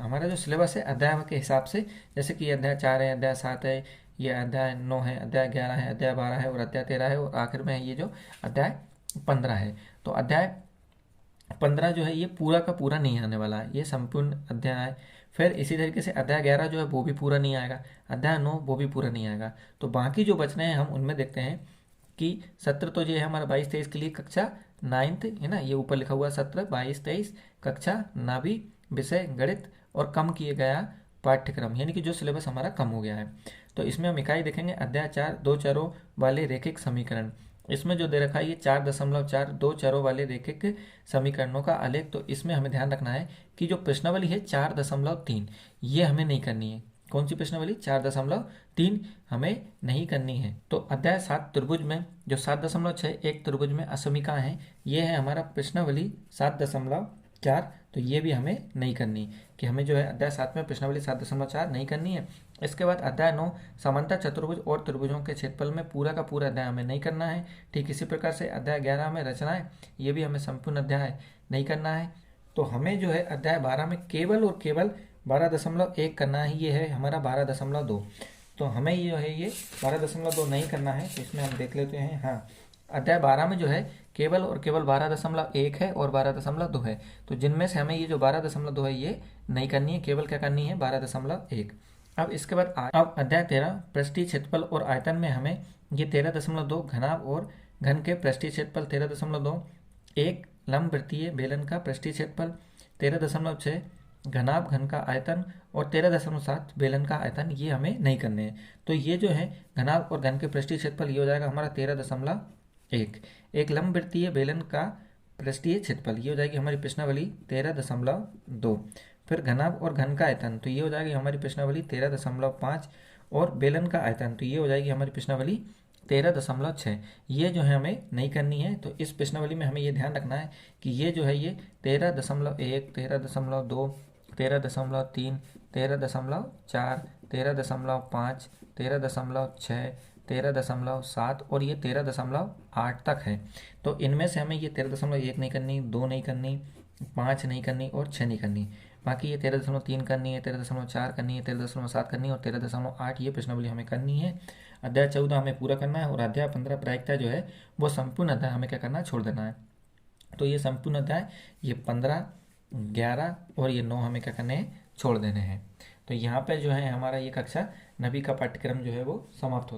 हमारा जो सिलेबस है अध्याय के हिसाब से, जैसे कि अध्याय 4 है, अध्याय 7 है, ये अध्याय 9 है, अध्याय 11 है, अध्याय 12 है और अध्याय 13 है और आखिर में है ये जो अध्याय 15 है। तो अध्याय 15 जो है ये पूरा का पूरा नहीं आने वाला है, ये संपूर्ण अध्याय है। फिर इसी तरीके से अध्याय 11 जो है वो भी पूरा नहीं आएगा, अध्याय 9 वो भी पूरा नहीं आएगा। तो बाकी जो बच रहे हैं हम उनमें देखते हैं कि सत्र तो ये है हमारा 22-23 के लिए कक्षा 9th है ना, ये ऊपर लिखा हुआ सत्र 22-23 कक्षा नाभि विषय गणित और कम किए गया पाठ्यक्रम, यानी कि जो सिलेबस हमारा कम हो गया है। तो इसमें हम इकाई देखेंगे अध्याय 4 दो चरों वाले रैखिक समीकरण। इसमें जो दे रखा है ये 4.4 दो चरों वाले रैखिक समीकरणों का आलेख। तो इसमें हमें ध्यान रखना है कि जो प्रश्नावली है 4.3 ये हमें नहीं करनी है। कौन सी प्रश्नावली? 4.3 हमें नहीं करनी है। तो अध्याय 7 त्रिभुज में जो 7.6 एक त्रिभुज में असमीका है, ये है हमारा प्रश्नावली 7.4। तो ये भी हमें नहीं करनी, कि हमें जो है अध्याय 7 में प्रश्नावली 7.4 नहीं करनी है। इसके बाद अध्याय 9 समांतर चतुर्भुज और त्रिभुजों के क्षेत्रफल में पूरा का पूरा अध्याय हमें नहीं करना है। ठीक इसी प्रकार से अध्याय 11 में रचनाएं, ये भी हमें संपूर्ण अध्याय नहीं करना है। तो हमें जो है अध्याय 12 में केवल और केवल 12.1 करना है, ये है हमारा 12.2। तो हमें ये है ये 12.2 नहीं करना है। तो इसमें हम देख लेते हैं। हाँ, अध्याय 12 में जो है केवल और केवल 12.1 है और 12.2 है। तो जिनमें से हमें ये जो 12.2 है ये नहीं करनी है, केवल क्या करनी है 12.1। अब इसके बाद अब अध्याय 13 पृष्ठीय क्षेत्रफल और आयतन में हमें ये 13.2 घनाभ और घन के पृष्ठीय क्षेत्रफल 13.2, एक लंब वृत्तीय बेलन का पृष्ठीय क्षेत्रफल 13.6, घनाभ घन का आयतन और 13.7 बेलन का आयतन, ये हमें नहीं करने हैं। तो ये जो है घनाभ और घन के पृष्ठीय क्षेत्रफल ये हो जाएगा हमारा 13.1। एक लंब वृत्तीय बेलन का पृष्ठीय क्षेत्रफल ये हो जाएगी हमारी प्रश्नावली 13.2। फिर घनाभ और घन का आयतन तो ये हो जाएगी हमारी प्रश्नावली 13.5 और बेलन का आयतन तो ये हो जाएगी हमारी प्रश्नावली 13.6। ये जो है हमें नहीं करनी है। तो इस प्रश्नावली में हमें ये ध्यान रखना है कि ये जो है ये 13.1, 13.2, 13.3, 13.4, 13.5, 13.6, 13.7 और ये 13.8 तक है। तो इनमें से हमें ये 13.1 नहीं करनी, 2 नहीं करनी, 5 नहीं करनी और 6 नहीं करनी। बाकी ये 13.3 करनी है, 13.4 करनी है, 13.7 करनी है और 13.8 ये प्रश्नावली हमें करनी है। अध्याय 14 हमें पूरा करना है और अध्याय 15 प्रायिकता जो है वो संपूर्ण अध्याय हमें क्या करना है, छोड़ देना है। तो ये संपूर्ण अध्याय ये 15, 11 और ये 9 हमें क्या करने हैं, छोड़ देने हैं। तो यहाँ पे जो है हमारा ये कक्षा 9वीं का पाठ्यक्रम जो है वो समाप्त होता है।